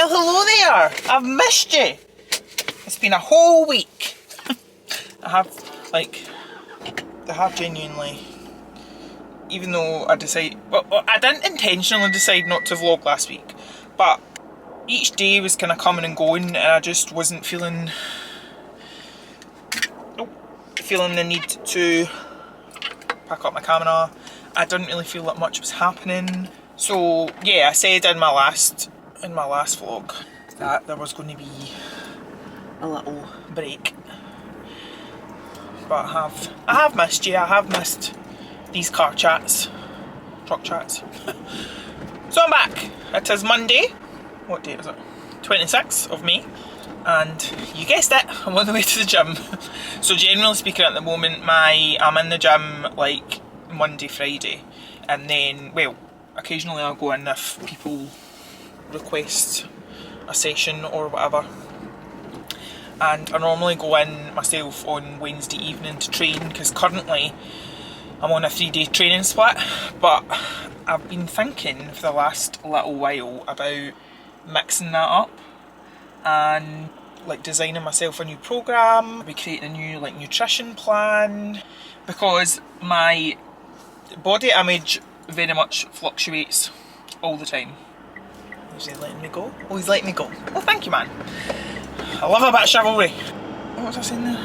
Well, hello there. I've missed you. It's been a whole week. I have genuinely, even though I didn't intentionally decide not to vlog last week, but each day was kind of coming and going, and I just wasn't feeling the need to pack up my camera. I didn't really feel that much was happening. So yeah, I said in my last vlog that there was going to be a little break. But I have missed you. I have missed these truck chats. So I'm back. It is Monday. What date is it? 26th of May. And you guessed it, I'm on the way to the gym. So generally speaking at the moment, I'm in the gym like Monday, Friday. And then, well, occasionally I'll go in if people request a session or whatever. And I normally go in myself on Wednesday evening to train, because currently I'm on a 3-day training split. But I've been thinking for the last little while about mixing that up and like designing myself a new programme, I'll be creating a new like nutrition plan, because my body image very much fluctuates all the time. Is he letting me go? Oh, he's letting me go. Oh, thank you, man. I love a bit of chivalry. What was I saying there?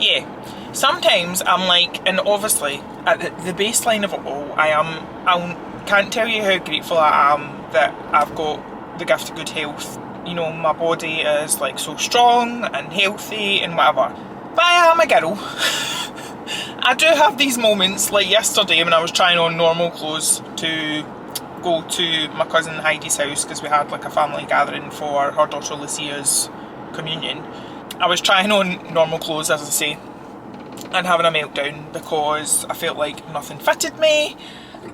Yeah, sometimes I'm like, and obviously at the baseline of it all, I can't tell you how grateful I am that I've got the gift of good health. You know, my body is like so strong and healthy and whatever. But I am a girl. I do have these moments, like yesterday when I was trying on normal clothes to go to my cousin Heidi's house, because we had like a family gathering for her daughter Lucia's communion. I was trying on normal clothes, as I say, and having a meltdown because I felt like nothing fitted me.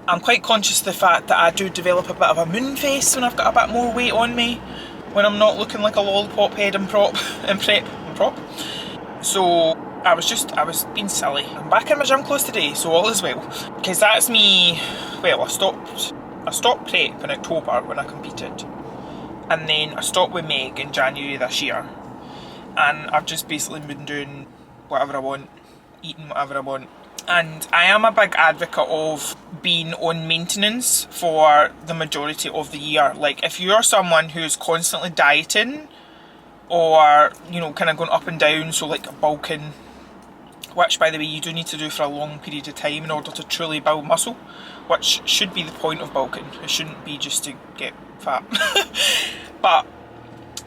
I'm quite conscious of the fact that I do develop a bit of a moon face when I've got a bit more weight on me, when I'm not looking like a lollipop head and prop. So I was being silly. I'm back in my gym clothes today, so all is well. Because that's me, well, I stopped prep in October when I competed. And then I stopped with Meg in January this year. And I've just basically been doing whatever I want, eating whatever I want. And I am a big advocate of being on maintenance for the majority of the year. Like, if you're someone who's constantly dieting, or, you know, kind of going up and down, so like bulking, which by the way you do need to do for a long period of time in order to truly build muscle, which should be the point of bulking. It shouldn't be just to get fat. But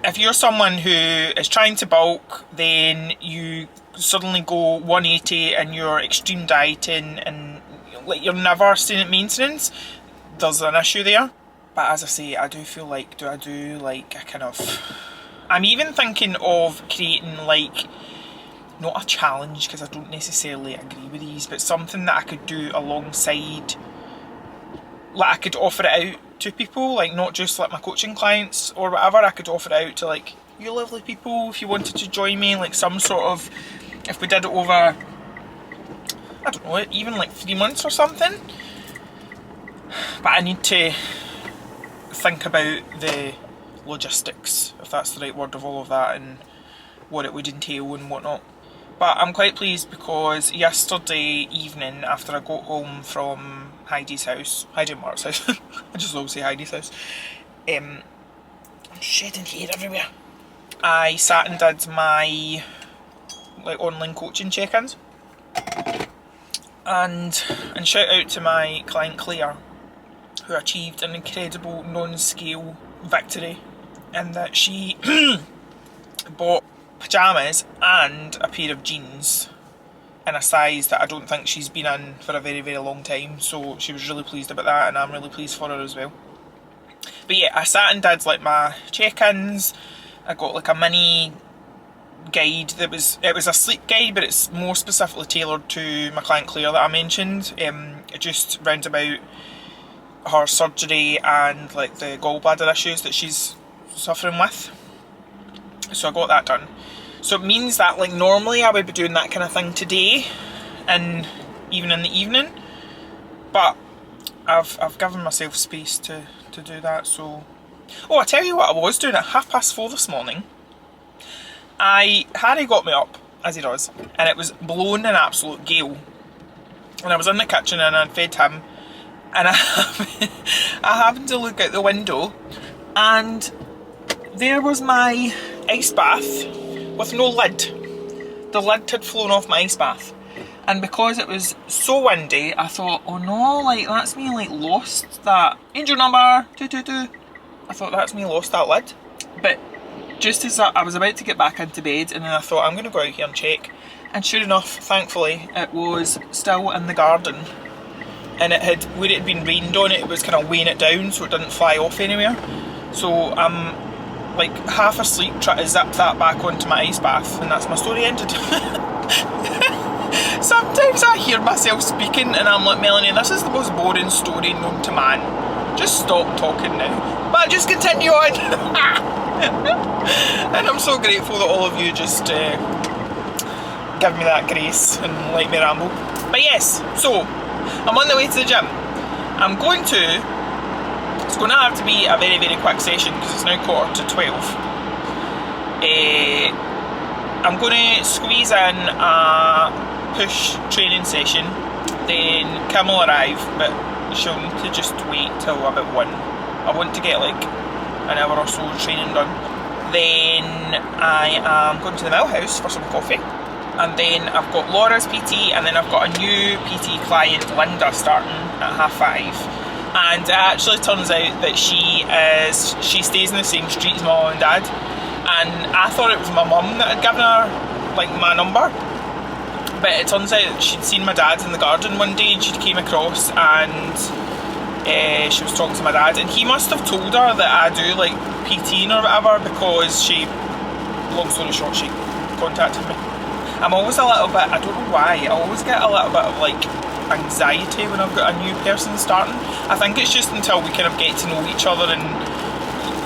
if you're someone who is trying to bulk, then you suddenly go 180 and you're extreme dieting and like you're never staying at maintenance, there's an issue there. But as I say, I do feel like, I'm even thinking of creating like, not a challenge because I don't necessarily agree with these, but something that I could do alongside, like I could offer it out to people, like not just like my coaching clients or whatever. I could offer it out to like you lovely people if you wanted to join me, like some sort of, if we did it over, I don't know, even like 3 months or something. But I need to think about the logistics, if that's the right word, of all of that and what it would entail and whatnot. But I'm quite pleased because yesterday evening, after I got home from Heidi's house, Heidi and Mark's house, I just always say Heidi's house, I'm shedding hair everywhere. I sat and did my like online coaching check-ins, and shout out to my client Claire, who achieved an incredible non-scale victory in that she bought pyjamas and a pair of jeans in a size that I don't think she's been in for a very, very long time. So she was really pleased about that, and I'm really pleased for her as well. But yeah, I sat and did like my check-ins. I got like a mini guide it was a sleep guide, but it's more specifically tailored to my client Claire that I mentioned. It just rounds about her surgery and like the gallbladder issues that she's suffering with. So I got that done. So it means that like normally I would be doing that kind of thing today, and even in the evening, but I've given myself space to do that. So Oh, I tell you what I was doing at 4:30 this morning. Harry got me up, as he does, and it was blowing an absolute gale. And I was in the kitchen and I'd fed him, and I happened to look out the window, and there was my ice bath with no lid. The lid had flown off my ice bath. And because it was so windy, I thought, oh no, like that's me like lost that angel number 222. I thought that's me lost that lid. But just as I was about to get back into bed, and then I thought I'm going to go out here and check. And sure enough, thankfully, it was still in the garden. And it had, where it had been rained on it, it was kind of weighing it down so it didn't fly off anywhere. So I'm like half asleep trying to zip that back onto my ice bath, and that's my story ended. Sometimes I hear myself speaking and I'm like, Melanie, this is the most boring story known to man. Just stop talking now. But just continue on. And I'm so grateful that all of you just give me that grace and let me ramble. But yes, so I'm on the way to the gym. It's going to have to be a very, very quick session because it's now 11:45. I'm going to squeeze in a push training session, then Kim will arrive, but she'll need to just wait till about 1. I want to get like an hour or so training done. Then I am going to the mill house for some coffee, and then I've got Laura's PT, and then I've got a new PT client, Linda, starting at 5:30. And it actually turns out that she stays in the same street as my mum and dad, and I thought it was my mum that had given her like my number, but it turns out that she'd seen my dad in the garden one day and she came across, and she was talking to my dad, and he must have told her that I do like PTing or whatever, because she, long story short, she contacted me. I'm always a little bit, I don't know why, I always get a little bit of like anxiety when I've got a new person starting. I think it's just until we kind of get to know each other, and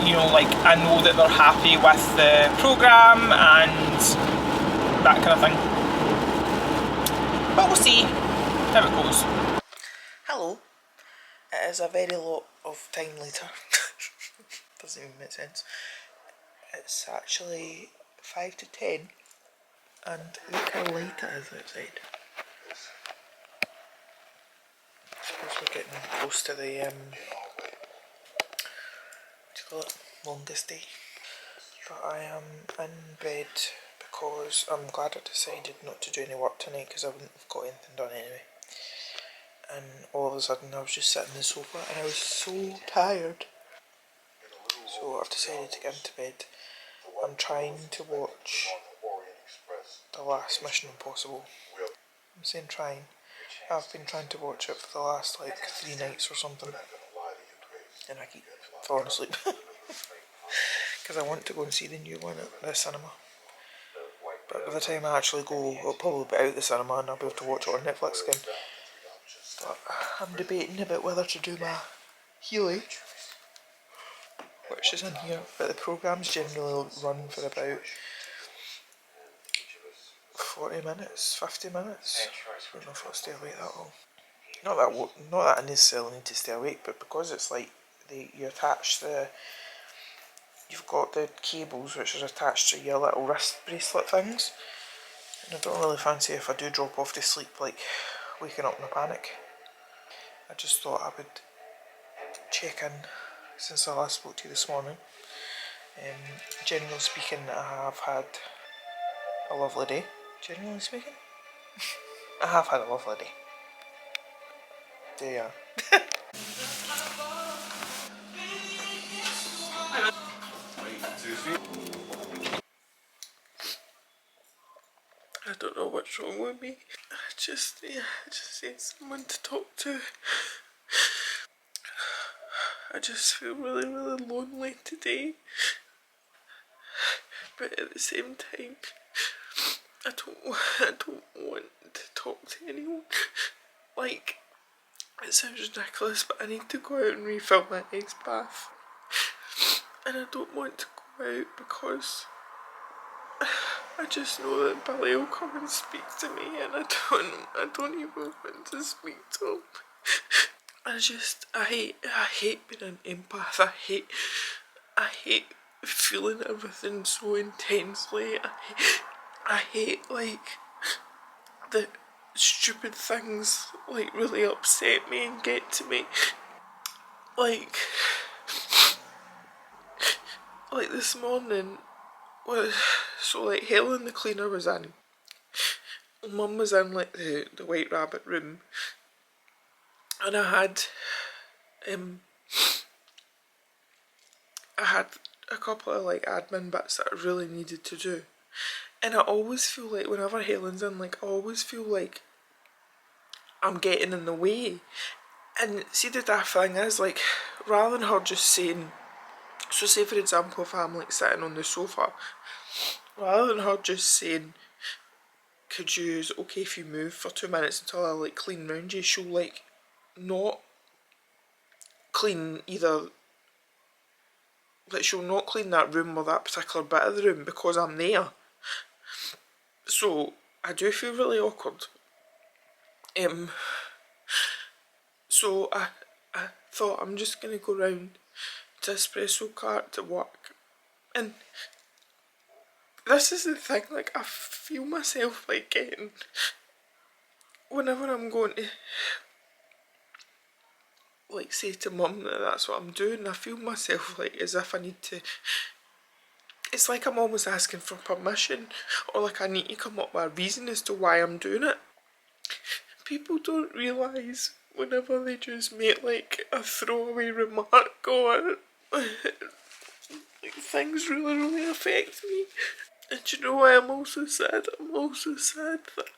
you know, like I know that they're happy with the programme and that kind of thing. But we'll see how it goes. Hello. It is a very lot of time later. Doesn't even make sense. It's actually 5 to 10, and look how light it is outside. I suppose we're getting close to the what do you call it? Longest day. But I am in bed because I'm glad I decided not to do any work tonight, because I wouldn't have got anything done anyway. And all of a sudden I was just sitting on the sofa and I was so tired. So I've decided to get into bed. I'm trying to watch the last Mission Impossible. I'm saying trying. I've been trying to watch it for the last like 3 nights or something, and I keep falling asleep. Because I want to go and see the new one at the cinema. But by the time I actually go, it'll probably be out the cinema and I'll be able to watch it on Netflix again. But I'm debating about whether to do my Healy, which is in here, but the programmes generally run for about 40 minutes, 50 minutes. I don't know if I'll stay awake that long. Not that I necessarily need to stay awake, but because it's like you attach you've got the cables which are attached to your little wrist bracelet things, and I don't really fancy if I do drop off to sleep like waking up in a panic. I just thought I would check in since I last spoke to you this morning. Generally speaking, I have had a lovely day. Generally speaking, I have had a lovely day. There you are. I don't know what's wrong with me. I just need someone to talk to. I just feel really, really lonely today. But at the same time, I don't want to talk to anyone. Like, it sounds ridiculous, but I need to go out and refill my ice bath. And I don't want to go out because I just know that Billy will come and speak to me, and I don't even want to speak to him. I hate being an empath. I hate feeling everything so intensely. I hate like the stupid things like really upset me and get to me. Like this morning so like Helen the cleaner was in. Mum was in like the White Rabbit room, and I had a couple of like admin bits that I really needed to do. And I always feel like whenever Helen's in, like I always feel like I'm getting in the way. And see, the daft thing is, like, rather than her just saying, so say for example if I'm like sitting on the sofa, rather than her just saying, could you, is it okay if you move for 2 minutes until I like clean round you, she'll like not clean either, like she'll not clean that room or that particular bit of the room because I'm there. So I do feel really awkward. So I thought I'm just gonna go round to Espresso Cart to work, and this is the thing, like I feel myself like getting, whenever I'm going to like say to Mum that that's what I'm doing, I feel myself like as if I need to, it's like I'm almost asking for permission, or like I need to come up with a reason as to why I'm doing it. People don't realise whenever they just make like a throwaway remark or like things really affect me. And do you know why I'm also sad? I'm also sad that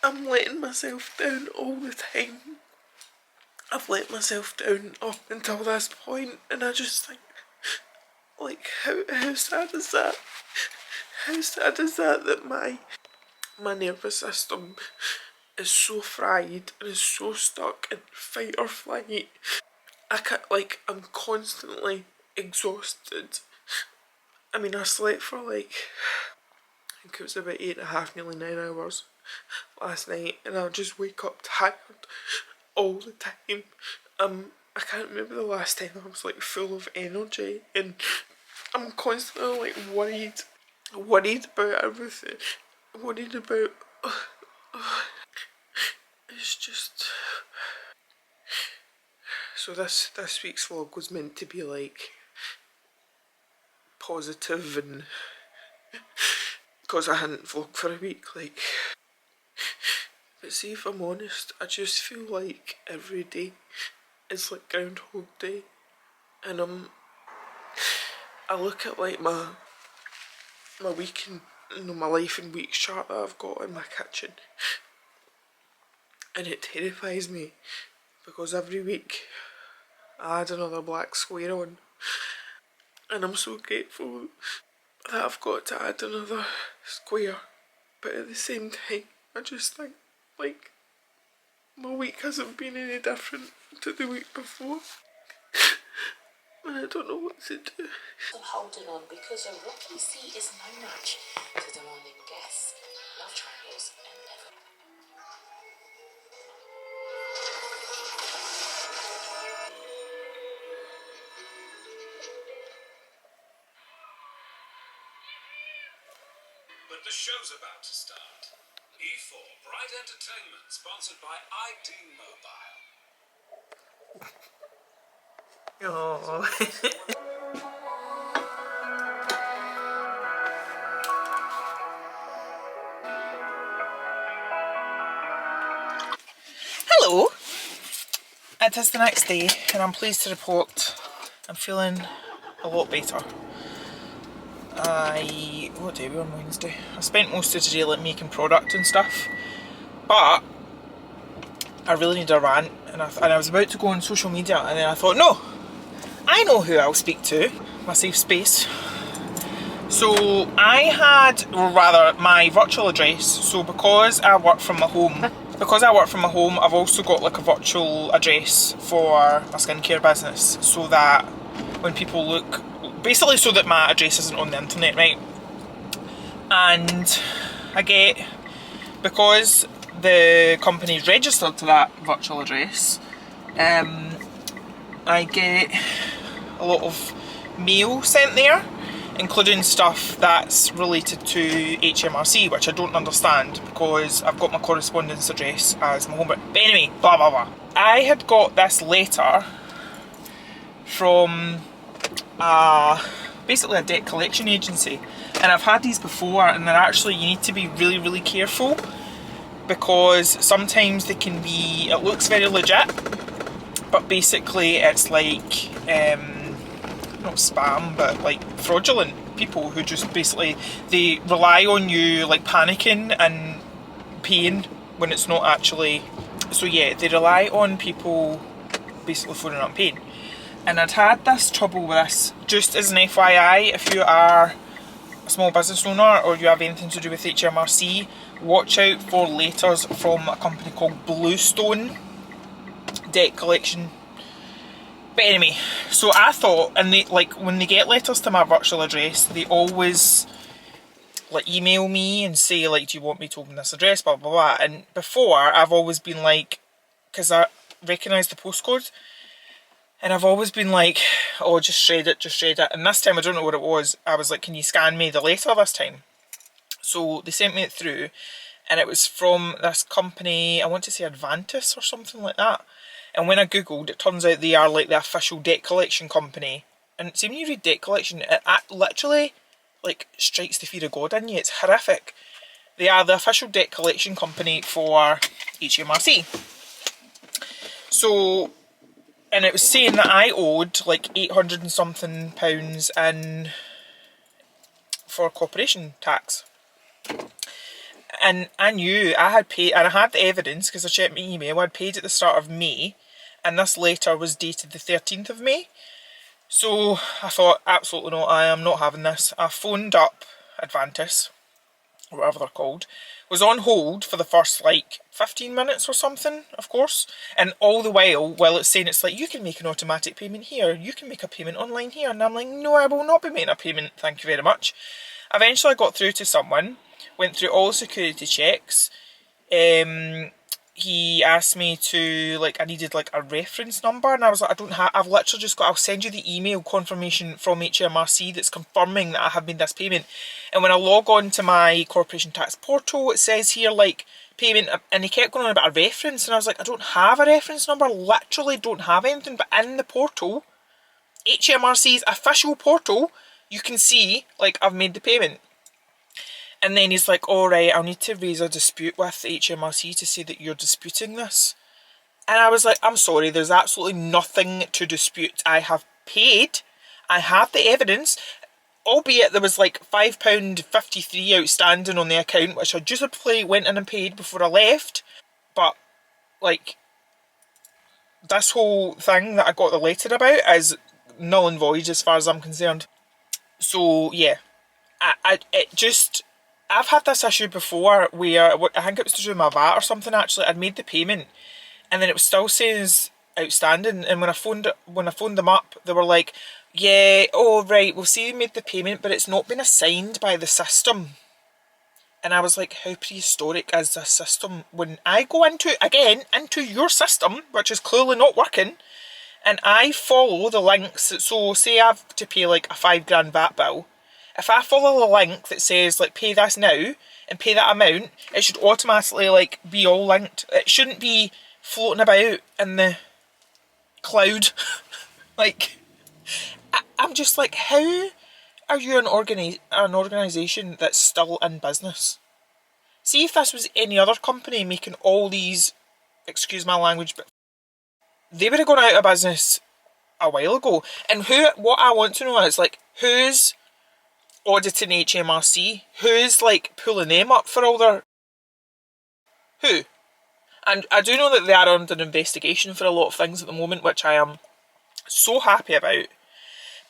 I'm letting myself down all the time. I've let myself down up until this point, and I just think, like, how sad is that? How sad is that my nervous system is so fried and is so stuck in fight or flight. I can't, like, I'm constantly exhausted. I mean, I slept for like, I think it was about 8.5, nearly 9 hours last night, and I'll just wake up tired all the time. I can't remember the last time I was like full of energy, and I'm constantly like worried about everything, worried about, it's just, so this week's vlog was meant to be like positive, and because I hadn't vlogged for a week, like, but see, if I'm honest, I just feel like every day is like Groundhog Day, and I look at like my week and, you know, my life and weeks chart that I've got in my kitchen, and it terrifies me because every week I add another black square on, and I'm so grateful that I've got to add another square, but at the same time I just think like my week hasn't been any different to the week before, and I don't know what to do. I'm holding on because a rocky sea is no match to demanding guests, love triangles and ever. But the show's about to start. E4 Bright Entertainment, sponsored by ID Mobile. Oh. Hello! It is the next day, and I'm pleased to report I'm feeling a lot better. What day are we on, Wednesday? I spent most of today like making product and stuff, but I really need a rant, and I was about to go on social media, and then I thought, no, I know who I'll speak to, my safe space. So I had, or rather my virtual address, so because I work from my home, I've also got like a virtual address for my skincare business, so that when people look, basically so that my address isn't on the internet, right? And I get, because the company's registered to that virtual address, I get a lot of mail sent there, including stuff that's related to HMRC, which I don't understand because I've got my correspondence address as my home. But anyway, blah blah blah. I had got this letter from basically a debt collection agency, and I've had these before, and they're actually, you need to be really, really careful because sometimes they can be, it looks very legit, but basically it's like not spam, but like fraudulent people who just basically, they rely on you like panicking and paying when it's not actually. So yeah, they rely on people basically phoning up and paying. And I'd had this trouble with this. Just as an FYI, if you are a small business owner or you have anything to do with HMRC, watch out for letters from a company called Bluestone Debt Collection. But anyway, so I thought, and they, like, when they get letters to my virtual address, they always like email me and say like, do you want me to open this address, blah blah blah. And before, I've always been like, because I recognise the postcode, and I've always been like, oh, just shred it, just shred it. And this time, I don't know what it was, I was like, can you scan me the letter this time? So they sent me it through, and it was from this company, I want to say Advantis or something like that. And when I googled, it turns out they are like the official debt collection company. And see, when you read debt collection, it literally like strikes the fear of God in you. It's horrific. They are the official debt collection company for HMRC. So, and it was saying that I owed like 800 and something pounds in for corporation tax. And I knew I had paid, and I had the evidence because I checked my email. I'd paid at the start of May, and this letter was dated the 13th of May. So I thought, absolutely not, I am not having this. I phoned up Advantis, or whatever they're called, was on hold for the first like 15 minutes or something, of course, and all the while it's saying, it's like, you can make an automatic payment here, you can make a payment online here, and I'm like, no, I will not be making a payment, thank you very much. Eventually I got through to someone, went through all the security checks. He asked me to, like, I needed like a reference number, and I was like, I don't have, I've literally just got, I'll send you the email confirmation from HMRC that's confirming that I have made this payment. And when I log on to my corporation tax portal, it says here like payment, and he kept going on about a reference, and I was like, I don't have a reference number, literally don't have anything. But in the portal, HMRC's official portal, you can see like I've made the payment. And then he's like, all right, I'll need to raise a dispute with HMRC to say that you're disputing this. And I was like, I'm sorry, there's absolutely nothing to dispute. I have paid, I have the evidence, albeit there was like £5.53 outstanding on the account, which I just went in and paid before I left. But like, this whole thing that I got the letter about is null and void as far as I'm concerned. So yeah, I've had this issue before where, I think it was to do with my VAT or something actually, I'd made the payment and then it was still saying it's outstanding, and when I phoned them up, they were like, yeah, oh right, we'll see you made the payment, but it's not been assigned by the system. And I was like, how prehistoric is this system? When I go into your system, which is clearly not working, and I follow the links, so say I have to pay like a £5,000 VAT bill, if I follow the link that says like pay this now and pay that amount, it should automatically like be all linked. It shouldn't be floating about in the cloud. Like, I'm just like, how are you an organisation that's still in business? See if this was any other company making all these, excuse my language, but they would have gone out of business a while ago. And what I want to know is like, who's auditing HMRC? Who's like pulling them up for all their... Who? And I do know that they are under investigation for a lot of things at the moment, which I am so happy about.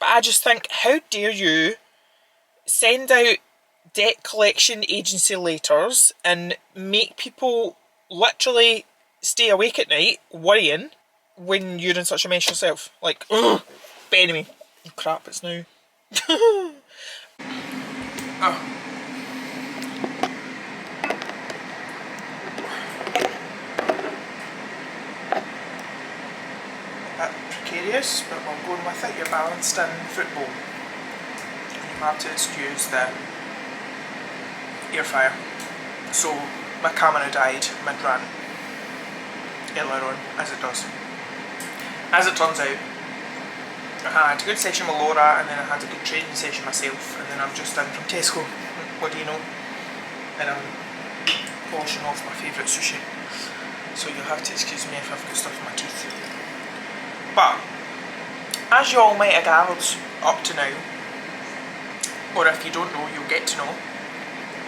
But I just think, how dare you send out debt collection agency letters and make people literally stay awake at night worrying when you're in such a mess yourself. Like, ugh. But anyway, crap, it's now. Oh. That precarious areas, but we're going with it. You're balanced in football. And you have to excuse the air fryer. So my camera died mid-rant earlier on, as it does. As it turns out, I had a good session with Laura, and then I had a good training session myself, and then I'm just in from Tesco, what do you know, and I'm polishing off my favourite sushi. So you'll have to excuse me if I've got stuff in my teeth. But, as you all might have gathered up to now, or if you don't know, you'll get to know,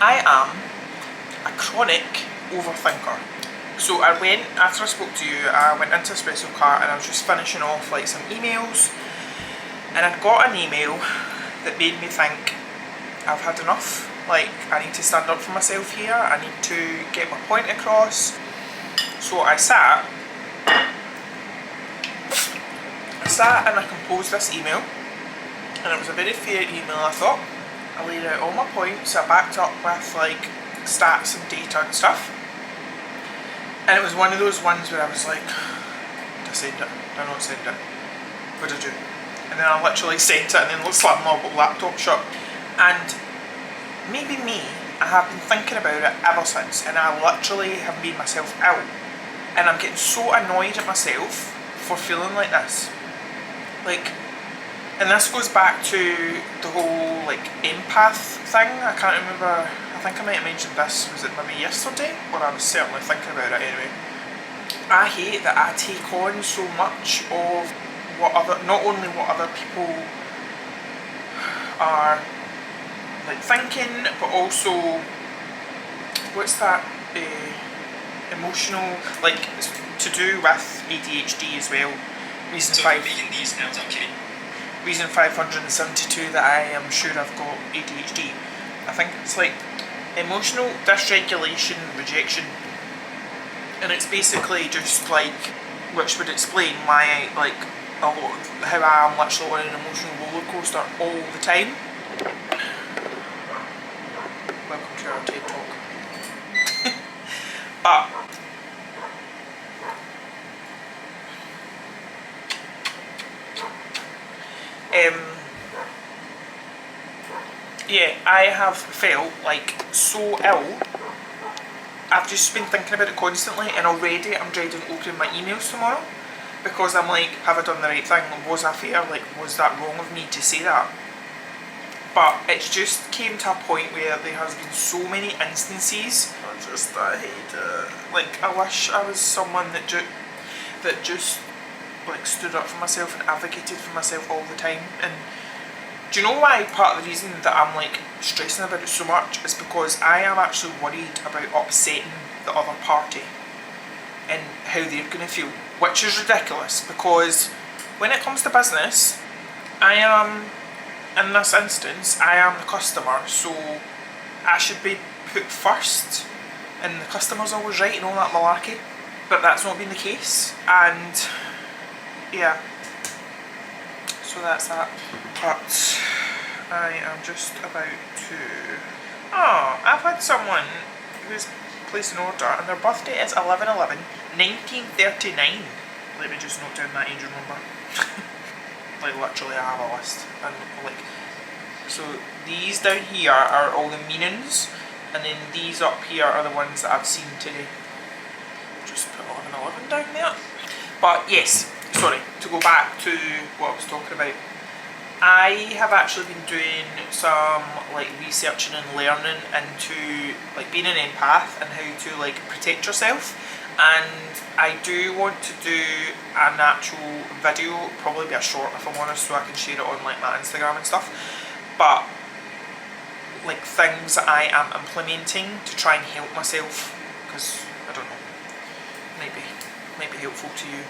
I am a chronic overthinker. So I went, after I spoke to you, I went into Espresso Cart and I was just finishing off like some emails, and I'd got an email that made me think, I've had enough, like I need to stand up for myself here, I need to get my point across. So I sat and I composed this email, and it was a very fair email, I thought. I laid out all my points, I backed up with like stats and data and stuff. And it was one of those ones where I was like, did I send it? Did I not send it? What did I do? And then I literally sent it and then slammed my laptop shut. And maybe me, I have been thinking about it ever since, and I literally have made myself ill. And I'm getting so annoyed at myself for feeling like this. Like, and this goes back to the whole like empath thing. I can't remember, I think I might have mentioned this, was it maybe yesterday? Or I was certainly thinking about it anyway. I hate that I take on so much of what other, not only what other people are like thinking, but also, what's that, emotional, like to do with ADHD as well. Reason 572 that I am sure I've got ADHD. I think it's like emotional dysregulation rejection, and it's basically just like, which would explain why I like a lot of how I am literally on an emotional roller coaster all the time. Welcome to our TED Talk. But yeah, I have felt like so ill. I've just been thinking about it constantly, and already I'm dreading opening my emails tomorrow, because I'm like, have I done the right thing? Was I fair? Like, was that wrong of me to say that? But it's just came to a point where there has been so many instances. I hate it. Like, I wish I was someone that just like stood up for myself and advocated for myself all the time. And do you know why part of the reason that I'm like stressing about it so much is because I am actually worried about upsetting the other party and how they're going to feel, which is ridiculous, because when it comes to business, I am, in this instance, I am the customer, so I should be put first, and the customer's always right and all that malarkey, but that's not been the case, and yeah, so that's that. But I am just about to, I've had someone who's placed an order and their birthday is 11/11 1939. Let me just note down that angel number. Like literally I have a list, and like, so these down here are all the meanings, and then these up here are the ones that I've seen today. Just put 11/11 down there. But yes, sorry, to go back to what I was talking about, I have actually been doing some like researching and learning into like being an empath and how to like protect yourself, and I do want to do an actual video, probably be a short if I'm honest, so I can share it on like my Instagram and stuff, but like things that I am implementing to try and help myself, because I don't know, might be helpful to you.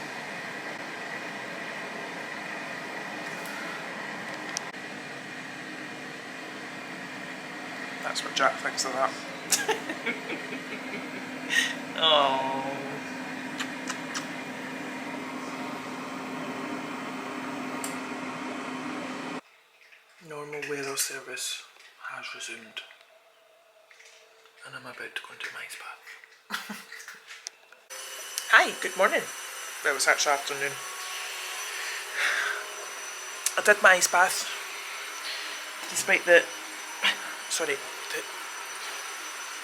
That's what Jack thinks of that. Oh. Normal weather service has resumed, and I'm about to go into my bath. Hi, good morning. Well, it's actually afternoon. did my ice bath, despite the, sorry,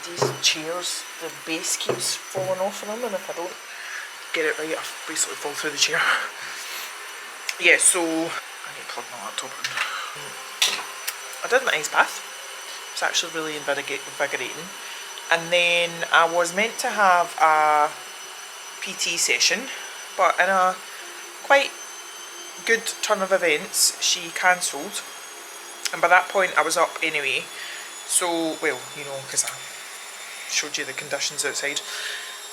these chairs, the base keeps falling off of them, and if I don't get it right, I'll basically fall through the chair. Yeah, so I need to plug my laptop in. I did my ice bath. It's actually really invigorating. And then I was meant to have a PT session, but in a quite good turn of events, she cancelled. And by that point I was up anyway. So, well, you know, because I showed you the conditions outside.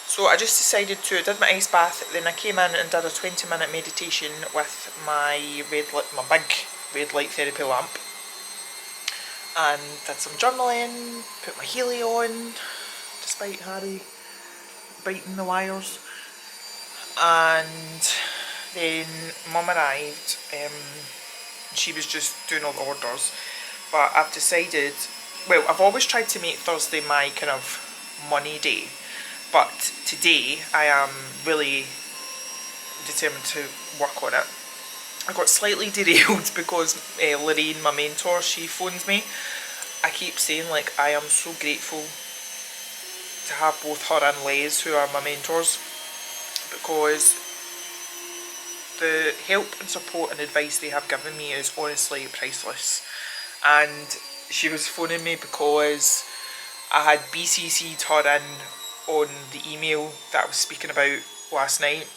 So I just decided to, I did my ice bath, then I came in and did a 20-minute meditation with my big red light therapy lamp. And did some journaling, put my Healy on, despite Harry biting the wires. And then Mum arrived, she was just doing all the orders. But I've decided, well, I've always tried to make Thursday my kind of money day. But today I am really determined to work on it. I got slightly derailed because Lorraine, my mentor, she phones me. I keep saying, like, I am so grateful to have both her and Les, who are my mentors, because the help and support and advice they have given me is honestly priceless. And she was phoning me because I had BCC'd her in on the email that I was speaking about last night.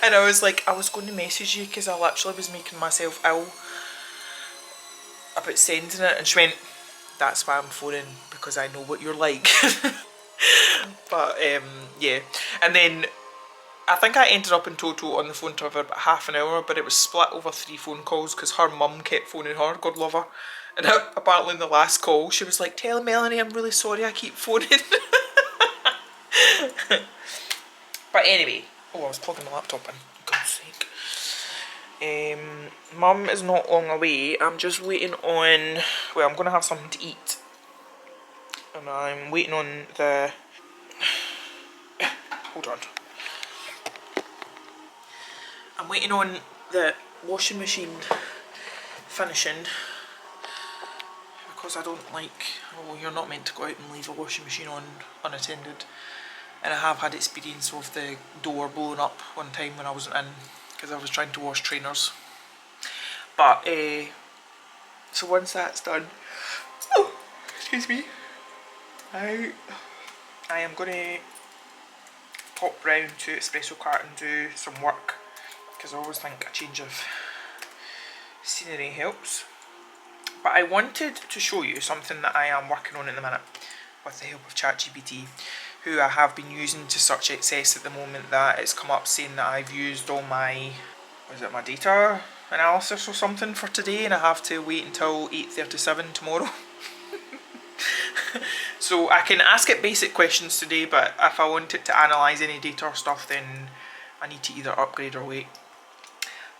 And I was like, I was going to message you because I literally was making myself ill about sending it, and she went, that's why I'm phoning, because I know what you're like. But yeah, and then I think I ended up in total on the phone to her for about half an hour, but it was split over 3 phone calls because her mum kept phoning her, God love her. And apparently in the last call she was like, tell Melanie I'm really sorry I keep phoning. But anyway, oh, I was plugging my laptop in, for God's sake. Mum is not long away. I'm just waiting on, well, I'm going to have something to eat. And I'm waiting on the, hold on. I'm waiting on the washing machine finishing, because I don't like, oh, you're not meant to go out and leave a washing machine on unattended. And I have had experience of the door blowing up one time when I wasn't in, because I was trying to wash trainers. But, so once that's done, oh, excuse me, I am going to pop round to Espresso Cart and do some work, because I always think a change of scenery helps. But I wanted to show you something that I am working on at the minute with the help of ChatGPT, who I have been using to such excess at the moment that it's come up saying that I've used all my, was it my data analysis or something for today, and I have to wait until 8:37 tomorrow. So I can ask it basic questions today, but if I want it to analyse any data or stuff, then I need to either upgrade or wait.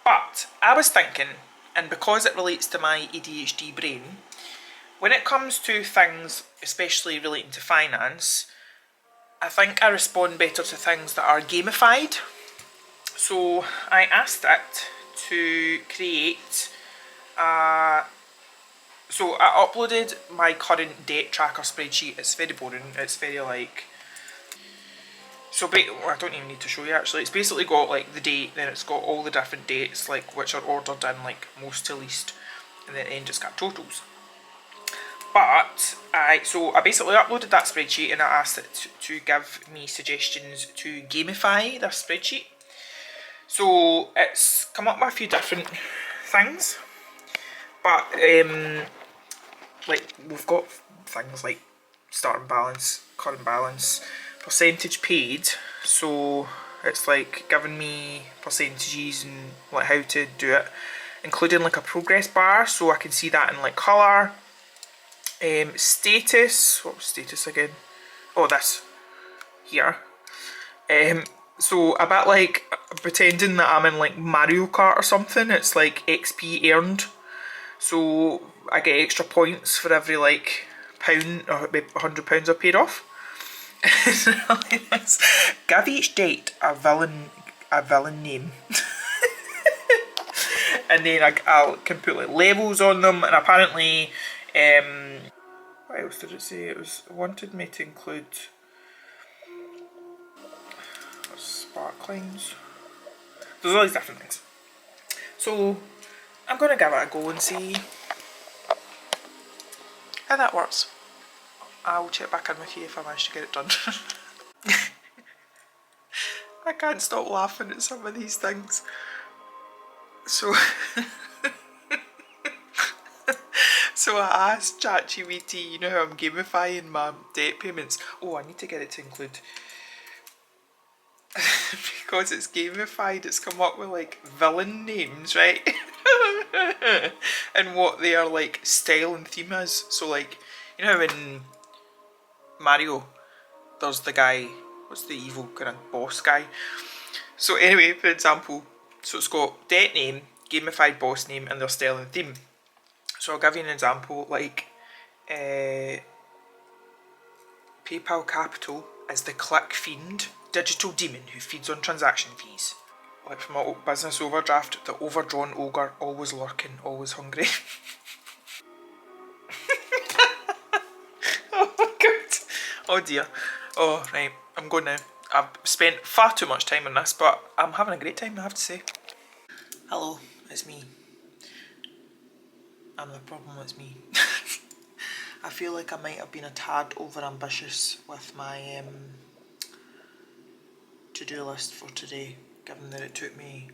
But I was thinking, and because it relates to my ADHD brain, when it comes to things, especially relating to finance, I think I respond better to things that are gamified. So I asked it to create so I uploaded my current debt tracker spreadsheet. It's very boring. It's very like, so I don't even need to show you actually. It's basically got like the date, then it's got all the different dates, like which are ordered in like most to least, and then it's got totals. But I basically uploaded that spreadsheet and I asked it to give me suggestions to gamify this spreadsheet. So it's come up with a few different things, but like we've got things like starting balance, current balance, percentage paid. So it's like giving me percentages and like how to do it, including like a progress bar so I can see that in like colour. Status, what was status again? Oh, this here. So a bit like pretending that I'm in like Mario Kart or something. It's like XP earned, so I get extra points for every like pound or £100 I paid off. Give each date a villain name. and then I can put like levels on them, and apparently what else did it say? It wanted me to include sparklings. There's all these different things. So I'm going to give it a go and see how that works. I'll check back in with you if I manage to get it done. I can't stop laughing at some of these things. So so I asked ChatGPT, you know how I'm gamifying my debt payments. Oh, I need to get it to include because it's gamified, it's come up with like villain names, right? And what their like style and theme is. So like, you know how in Mario there's the guy, what's the evil kind of boss guy? So anyway, for example, so it's got debt name, gamified boss name, and their style and theme. So I'll give you an example, like PayPal Capital is the click fiend, digital demon who feeds on transaction fees. Like from my business overdraft, the overdrawn ogre, always lurking, always hungry. Oh my god. Oh dear. Oh right, I'm going now. I've spent far too much time on this, but I'm having a great time, I have to say. Hello, it's me. I'm the problem, it's me. I feel like I might have been a tad over ambitious with my to-do list for today, given that it took me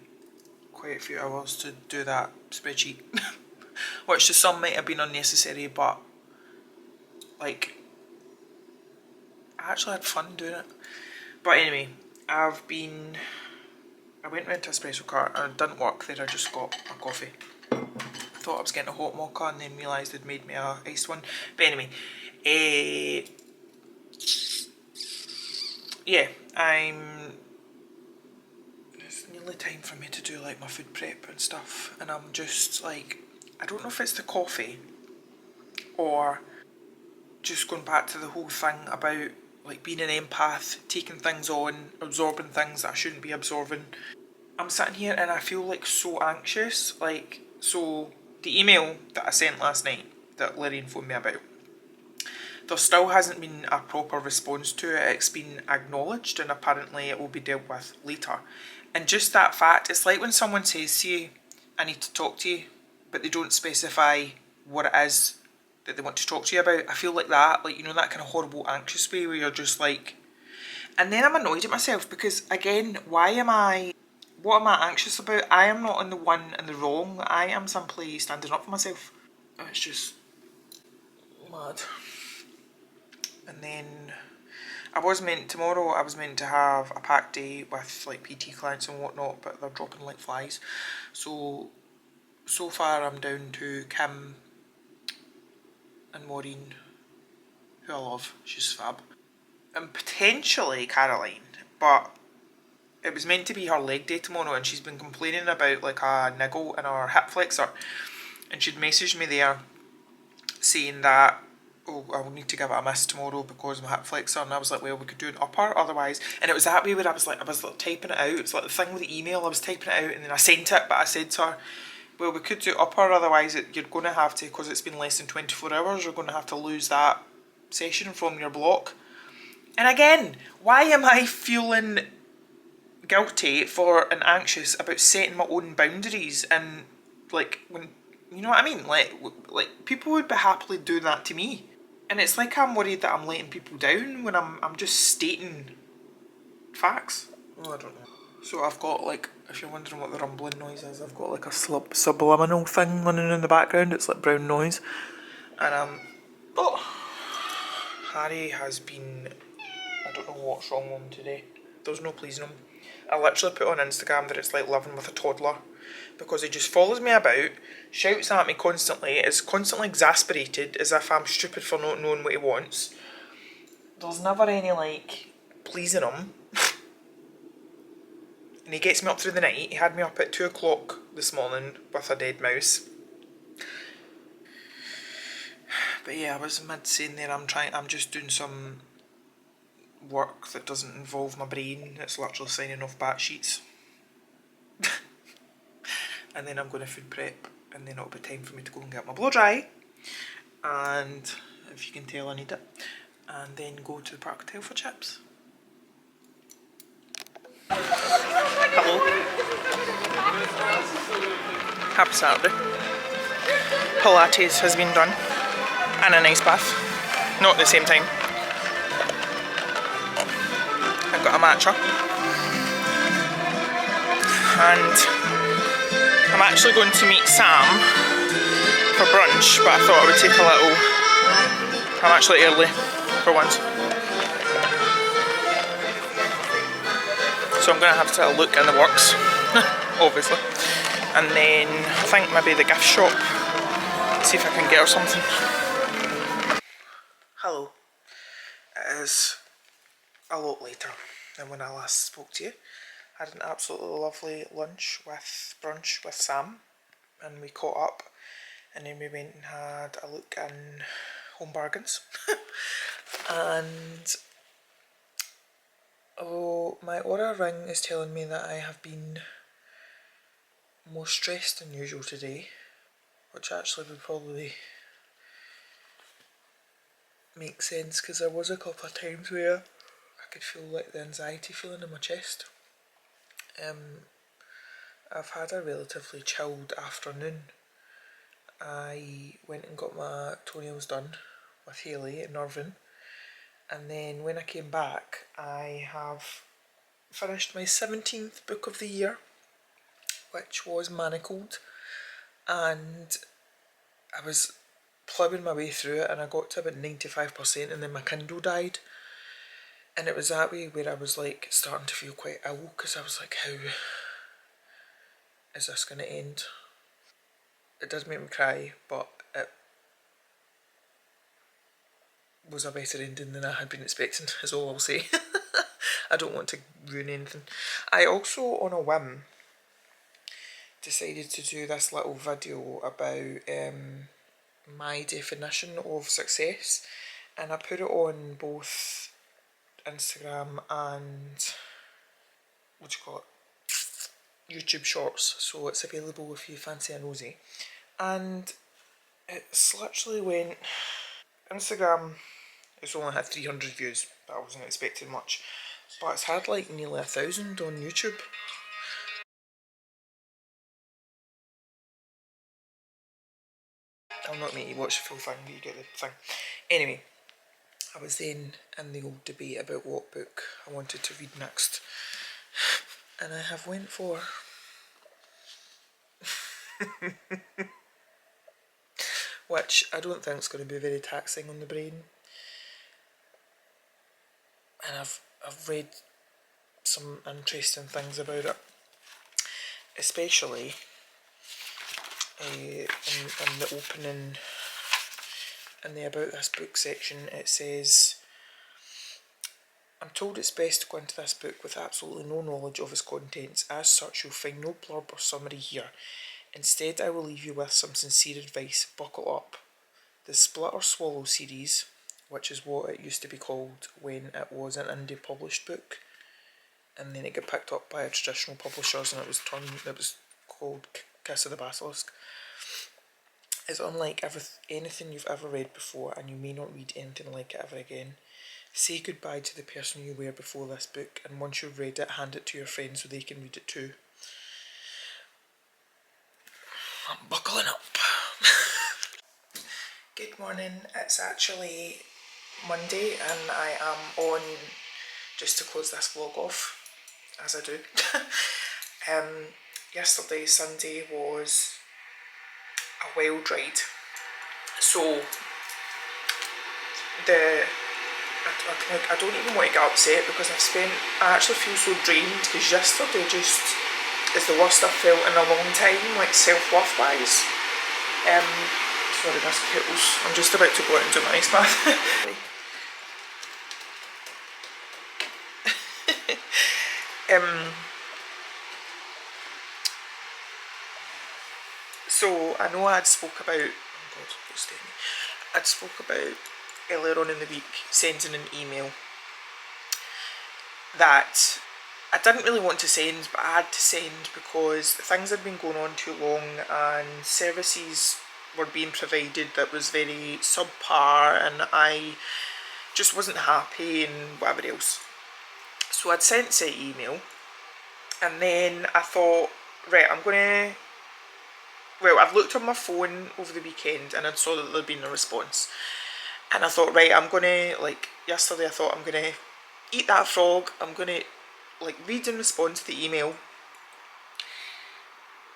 quite a few hours to do that spreadsheet. Which to some might have been unnecessary, but like I actually had fun doing it. But anyway, I went round to Espresso Cart and it didn't work there, I just got a coffee. I thought I was getting a hot mocha and then realised they'd made me a iced one. But anyway, yeah, it's nearly time for me to do like my food prep and stuff, and I'm just like, I don't know if it's the coffee or just going back to the whole thing about like being an empath, taking things on, absorbing things that I shouldn't be absorbing. I'm sitting here and I feel like so anxious. Like, so the email that I sent last night that Lorraine phoned me about, there still hasn't been a proper response to it. It's been acknowledged and apparently it will be dealt with later. And just that fact, it's like when someone says to you, I need to talk to you, but they don't specify what it is that they want to talk to you about. I feel like that, like, you know, that kind of horrible anxious way where you're just like, and then I'm annoyed at myself because again, what am I anxious about? I am not in the one and the wrong. I am simply standing up for myself. It's just mad. And then tomorrow I was meant to have a packed day with like PT clients and whatnot, but they're dropping like flies. So far I'm down to Kim and Maureen, who I love, she's fab. And potentially Caroline, but it was meant to be her leg day tomorrow and she's been complaining about like a niggle in her hip flexor. And she'd messaged me there saying that, oh, I will need to give it a miss tomorrow because of my hip flexor. And I was like, well, we could do an upper otherwise. And it was that way where I was like typing it out. It's like the thing with the email, I was typing it out and then I sent it, but I said to her, well, we could do upper, otherwise you're going to have to, because it's been less than 24 hours, you're going to have to lose that session from your block. And again, why am I feeling guilty and anxious about setting my own boundaries? And like, when, you know what I mean? Like people would be happily doing that to me. And it's like I'm worried that I'm letting people down when I'm just stating facts. Oh, I don't know. So I've got like, if you're wondering what the rumbling noise is, I've got like a subliminal thing running in the background. It's like brown noise. And Harry has been, I don't know what's wrong with him today. There's no pleasing him. I literally put on Instagram that it's like living with a toddler, because he just follows me about, shouts at me constantly, is constantly exasperated as if I'm stupid for not knowing what he wants. There's never any like pleasing him. And he gets me up through the night. He had me up at 2 o'clock this morning with a dead mouse. But yeah, I was mid saying there, I'm just doing some work that doesn't involve my brain. It's literally signing off bat sheets. and then I'm going to food prep, and then it'll be time for me to go and get my blow dry, and if you can tell I need it, and then go to the park hotel for chips. Hello. Happy Saturday. Pilates has been done, and an ice bath. Not at the same time. I've got a matcha. And I'm actually going to meet Sam for brunch, but I thought I would take a little... I'm actually early for once. So I'm going to have to look in the works, obviously. And then I think maybe the gift shop, see if I can get her something. Hello. It is a lot later than when I last spoke to you. I had an absolutely lovely brunch with Sam, and we caught up, and then we went and had a look in Home Bargains. And oh, my Aura ring is telling me that I have been more stressed than usual today, which actually would probably make sense, because there was a couple of times where I could feel like the anxiety feeling in my chest. I've had a relatively chilled afternoon. I went and got my toenails done with Hayley in Irvine, and then when I came back I have finished my 17th book of the year, which was Manacled, and I was ploughing my way through it and I got to about 95% and then my Kindle died, and it was that way where I was like starting to feel quite ill, because I was like, how is this going to end? It does make me cry, but it was a better ending than I had been expecting, is all I'll say. I don't want to ruin anything. I also, on a whim, decided to do this little video about my definition of success, and I put it on both Instagram and YouTube Shorts, so it's available if you fancy a nosy. And it's literally went... Instagram, it's only had 300 views, but I wasn't expecting much, but it's had like nearly 1,000 on YouTube. I'll not make you watch the full thing, but you get the thing. Anyway, I was then in the old debate about what book I wanted to read next, and I have went for which I don't think is going to be very taxing on the brain, and I've read some interesting things about it, especially in the opening, in the about this book section. It says, I'm told it's best to go into this book with absolutely no knowledge of its contents. As such, you'll find no blurb or summary here. Instead, I will leave you with some sincere advice. Buckle up. The Split or Swallow series, which is what it used to be called when it was an indie published book, and then it got picked up by traditional publishers and it was called Kiss of the Basilisk. It's unlike anything you've ever read before, and you may not read anything like it ever again. Say goodbye to the person you were before this book, and once you've read it, hand it to your friends so they can read it too. I'm buckling up. Good morning, it's actually Monday and I am on, just to close this vlog off, as I do. Yesterday, Sunday, was a wild ride. So, I don't even want to get upset because I actually feel so drained, because yesterday just is the worst I've felt in a long time, like self-worth wise. Sorry, that's kettles. I'm just about to go out and do my ice bath. So I know I'd spoke about, oh God, what's doing? I'd spoke about earlier on in the week sending an email that I didn't really want to send, but I had to send because things had been going on too long and services were being provided that was very subpar, and I just wasn't happy and whatever else. So I'd sent the email, and then I thought, right, I'd looked on my phone over the weekend and I saw that there'd been a response. And I thought, right, yesterday I thought, I'm gonna eat that frog, I'm gonna read and respond to the email.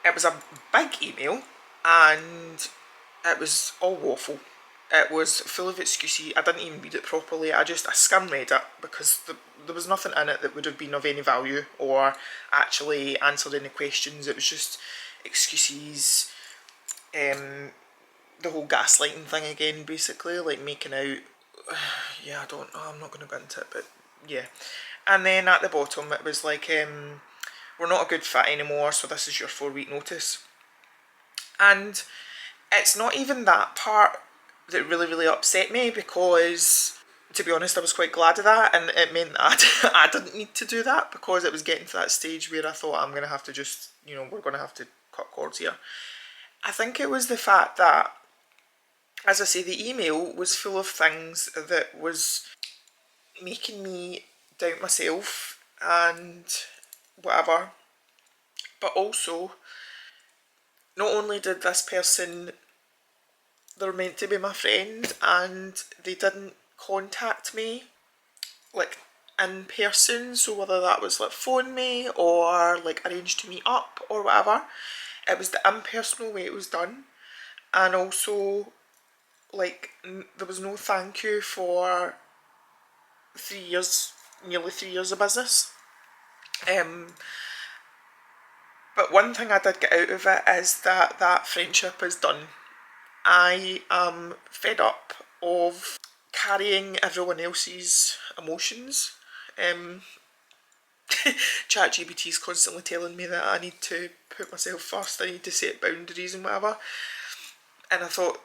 It was a big email and it was all waffle. It was full of excuses. I didn't even read it properly. I skim read it because there was nothing in it that would have been of any value or actually answered any questions. It was just excuses, the whole gaslighting thing again, basically, making out, yeah, I'm not going to go into it, but yeah. And then at the bottom it was we're not a good fit anymore, so this is your 4-week notice. And it's not even that part that really upset me, because to be honest I was quite glad of that, and it meant that I didn't need to do that, because it was getting to that stage where I thought I'm going to have to just, we're going to have to cut cords here. I think it was the fact that, as I say, the email was full of things that was making me doubt myself and whatever, but also, not only did this person, they're meant to be my friend, and they didn't contact me in person, so whether that was phone me or arrange to meet up or whatever, it was the impersonal way it was done. And also there was no thank you for 3 years, nearly 3 years of business. But one thing I did get out of it is that that friendship is done. I am fed up of carrying everyone else's emotions. ChatGPT is constantly telling me that I need to put myself first, I need to set boundaries and whatever. And I thought,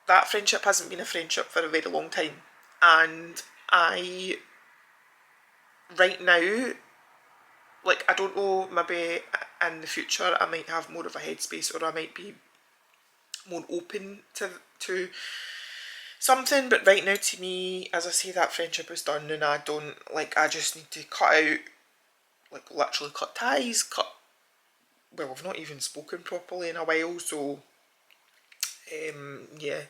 that friendship hasn't been a friendship for a very long time. And right now, I don't know, maybe in the future I might have more of a headspace, or I might be more open to something, but right now, to me, as I say, that friendship is done, and I just need to cut out, literally cut ties, we've not even spoken properly in a while, so yeah.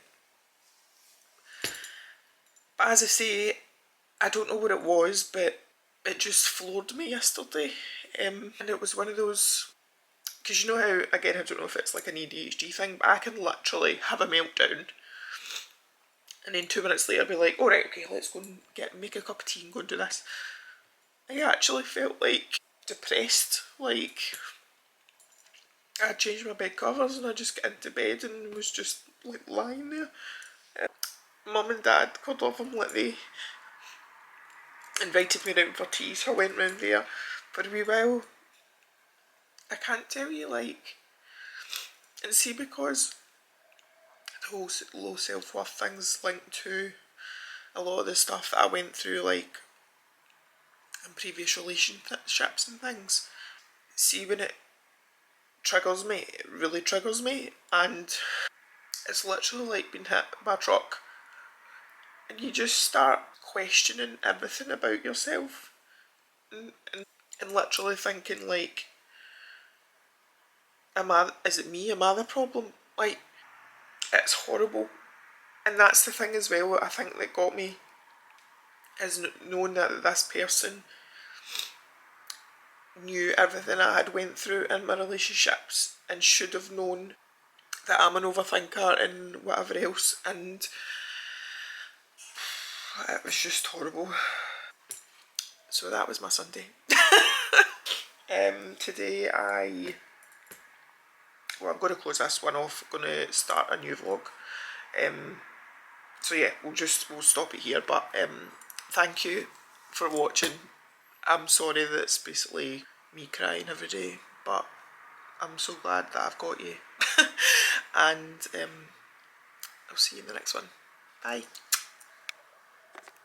But as I say, I don't know what it was, but it just floored me yesterday, and it was one of those, because you know how, again, I don't know if it's an ADHD thing, but I can literally have a meltdown and then 2 minutes later be like, alright, okay, let's go and make a cup of tea and go and do this. I actually felt depressed, I changed my bed covers and I just got into bed and was just lying there. Mum and Dad, God love them, they invited me round for tea, so I went round there for a wee while. I can't tell you, and see, because the whole low self-worth thing's linked to a lot of the stuff that I went through, in previous relationships and things. See, when it triggers me, it really triggers me, and it's literally being hit by a truck, and you just start questioning everything about yourself, and literally thinking, is it me? Am I the problem? It's horrible. And that's the thing as well, I think, that got me, is knowing that this person knew everything I had went through in my relationships, and should have known that I'm an overthinker and whatever else, and it was just horrible. So that was my Sunday. Today I'm going to close this one off, I'm going to start a new vlog. So yeah, we'll stop it here, but thank you for watching. I'm sorry that it's basically me crying every day, but I'm so glad that I've got you. And I'll see you in the next one. Bye.